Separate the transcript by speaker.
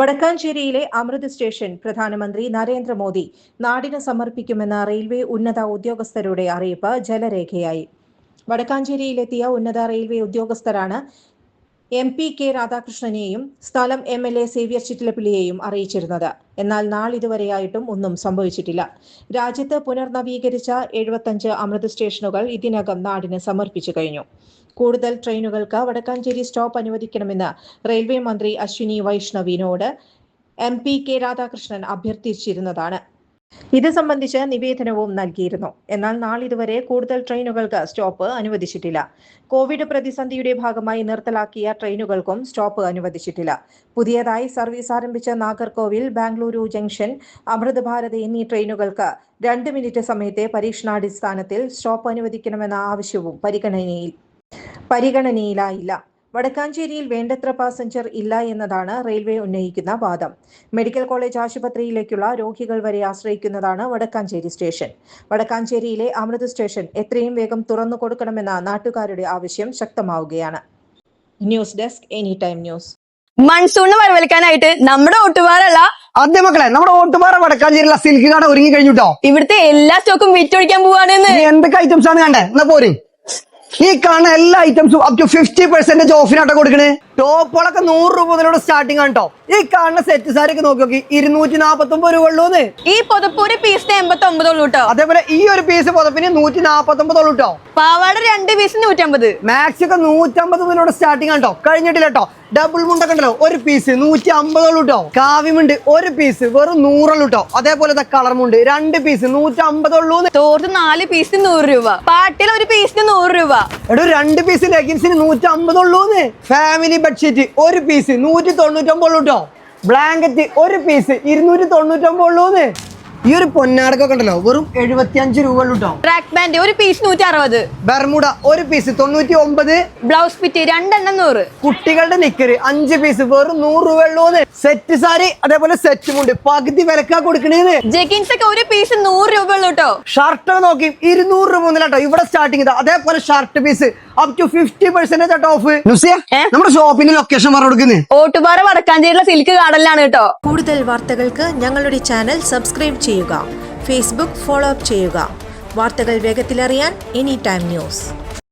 Speaker 1: വടക്കാഞ്ചേരിയിലെ Amrit station പ്രധാനമന്ത്രി നരേന്ദ്രമോദി നാടിന് സമർപ്പിക്കുമെന്ന railway ഉന്നത ഉദ്യോഗസ്ഥരുടെ അറിയിപ്പ് ജലരേഖയായി. വടക്കാഞ്ചേരിയിലെത്തിയ ഉന്നത റെയിൽവേ ഉദ്യോഗസ്ഥരാണ് MP കെ രാധാകൃഷ്ണനെയും സ്ഥലം MLA സേവ്യർ ചിറ്റിലപ്പിള്ളിയെയും അറിയിച്ചിരുന്നത്. എന്നാൽ നാളിതുവരെയായിട്ടും ഒന്നും സംഭവിച്ചിട്ടില്ല. രാജ്യത്ത് പുനർനവീകരിച്ച 75 അമൃത് സ്റ്റേഷനുകൾ ഇതിനകം നാടിന് സമർപ്പിച്ചു കഴിഞ്ഞു. കൂടുതൽ ട്രെയിനുകൾക്ക് വടക്കാഞ്ചേരി സ്റ്റോപ്പ് അനുവദിക്കണമെന്ന് റെയിൽവേ മന്ത്രി അശ്വിനി വൈഷ്ണവിനോട് MP കെ രാധാകൃഷ്ണൻ അഭ്യർത്ഥിച്ചിരുന്നതാണ്. ഇത് സംബന്ധിച്ച് നിവേദനവും നൽകിയിരുന്നു. എന്നാൽ നാളിതുവരെ കൂടുതൽ ട്രെയിനുകൾക്ക് സ്റ്റോപ്പ് അനുവദിച്ചിട്ടില്ല. കോവിഡ് പ്രതിസന്ധിയുടെ ഭാഗമായി നിർത്തലാക്കിയ ട്രെയിനുകൾക്കും സ്റ്റോപ്പ് അനുവദിച്ചിട്ടില്ല. പുതിയതായി സർവീസ് ആരംഭിച്ച നാഗർകോവിൽ, ബാംഗ്ലൂരു ജംഗ്ഷൻ, അമൃത് ഭാരത് എന്നീ ട്രെയിനുകൾക്ക് 2 മിനിറ്റ് സമയത്തെ പരീക്ഷണാടിസ്ഥാനത്തിൽ സ്റ്റോപ്പ് അനുവദിക്കണമെന്ന ആവശ്യവും പരിഗണനയിലായില്ല. വടക്കാഞ്ചേരിയിൽ വേണ്ടത്ര പാസഞ്ചർ ഇല്ല എന്നതാണ് റെയിൽവേ ഉന്നയിക്കുന്ന വാദം. മെഡിക്കൽ കോളേജ് ആശുപത്രിയിലേക്കുള്ള രോഗികൾ വരെ ആശ്രയിക്കുന്നതാണ് വടക്കാഞ്ചേരി സ്റ്റേഷൻ. വടക്കാഞ്ചേരിയിലെ അമൃത് സ്റ്റേഷൻ എത്രയും വേഗം തുറന്നു കൊടുക്കണമെന്ന നാട്ടുകാരുടെ ആവശ്യം ശക്തമാവുകയാണ്. News desk any time news.
Speaker 2: മൺസൂണിന് വരവേൽക്കാനായിട്ട് നമ്മുടെ ഓട്ടുപാറല്ല
Speaker 3: അതെ മക്കളെ, നമ്മുടെ ഓട്ടുപാറ വടക്കാഞ്ചേരിയിലുള്ള സിൽക്ക് കട ഒരുങ്ങി കഴിഞ്ഞിട്ടോ.
Speaker 2: ഇവിടുത്തെ എല്ലാ സ്റ്റോക്കും വിറ്റൊഴിക്കാൻ പോവാണെന്ന്.
Speaker 3: എന്തൊക്കെ ഐറ്റംസ് ആണ് കണ്ടേ? എന്നാ പോരെ, ഈ കാണുന്ന എല്ലാ ഐറ്റംസും അപ് ടു 50% ഓഫിനാട്ടോ കൊടുക്കണേ. ടോപ്പുകളൊക്കെ 100 രൂപ മുതലോട് സ്റ്റാർട്ടിംഗ് ആണ് കേട്ടോ. ഈ കാണുന്ന സെറ്റ് സാരി ഒക്കെ നോക്കി 249 രൂപ ഉള്ളൂന്ന്.
Speaker 2: ഈ പുതപ്പൂര് പീസിന് 89 ഉള്ളൂ കേട്ടോ.
Speaker 3: അതേപോലെ ഈ ഒരു പീസ് പുതപ്പിന് 149 ഉള്ളൂ കേട്ടോ.
Speaker 2: പാവാട 2 പീസിന് 150.
Speaker 3: മാക്സി ഒക്കെ 150 മുതലോട് സ്റ്റാർട്ടിംഗ് ആണ് കേട്ടോ. കഴിഞ്ഞിട്ടില്ല കേട്ടോ. ഡബിൾ മുണ്ടൊക്കെ ഉണ്ടല്ലോ, ഒരു പീസ് 150 ഉള്ളൂ കേട്ടോ. കാവിമുണ്ട് ഒരു പീസ് വെറും 100 ഉള്ളൂ കേട്ടോ. അതേപോലെ കളർ മുണ്ട് 2 പീസ് 150 ഉള്ളൂ.
Speaker 2: തോർത്ത് 4 പീസിന് 100 രൂപ. പാട്ടിൽ ഒരു പീസിന് 100 രൂപ.
Speaker 3: എടോ 2 പീസ് ലെഗിൻസിന് 150 ഉള്ളൂന്ന്. ഫാമിലി ബെഡ്ഷീറ്റ് ഒരു പീസ് 199 ഉള്ളൂ കേട്ടോ. ബ്ലാങ്കറ്റ് ഒരു പീസ് 299 ഉള്ളൂന്ന്. ഈ ഒരു പൊന്നാടക്കൊക്കെ ഉണ്ടല്ലോ വെറും 75 രൂപ ഉള്ളൂ കേട്ടോ.
Speaker 2: ട്രാക്ക് പാന്റ് ഒരു പീസ് 160.
Speaker 3: ബർമുഡ ഒരു പീസ് 99.
Speaker 2: ബ്ലൗസ് പിറ്റ് 2 എണ്ണം 100.
Speaker 3: കുട്ടികളുടെ നിക്കറ് 5 പീസ് വെറും 100 രൂപ ഉള്ളൂന്ന്. സെറ്റ് സാരി അതേപോലെ സെറ്റ് മുണ്ട് പകുതി വിലക്കാ കൊടുക്കണേന്ന്.
Speaker 2: ജെഗിൻസ് ഒക്കെ ഒരു പീസ് 100 രൂപ ഉള്ളൂ കേട്ടോ.
Speaker 3: ഷർട്ട് നോക്കി 200 രൂപ മുതലാട്ടോ ഇവിടെ സ്റ്റാർട്ടിങ്. അതേപോലെ shirt piece up to 50% off. നമ്മുടെ ഷോപ്പിന്റെ ലൊക്കേഷൻ പറഞ്ഞു കൊടുക്കുന്നത്
Speaker 2: ഓട്ടുപാറ വടക്കാഞ്ചേരിയിലെ സിൽക്ക് ഗാർഡനിലാണ് കേട്ടോ.
Speaker 1: കൂടുതൽ വാർത്തകൾക്ക് ഞങ്ങളുടെ ചാനൽ സബ്സ്ക്രൈബ് ചെയ്യുക. ഫേസ്ബുക്ക് ഫോളോ അപ്പ് ചെയ്യുക. വാർത്തകൾ വേഗത്തിലറിയാൻ എനി ടൈം ന്യൂസ്.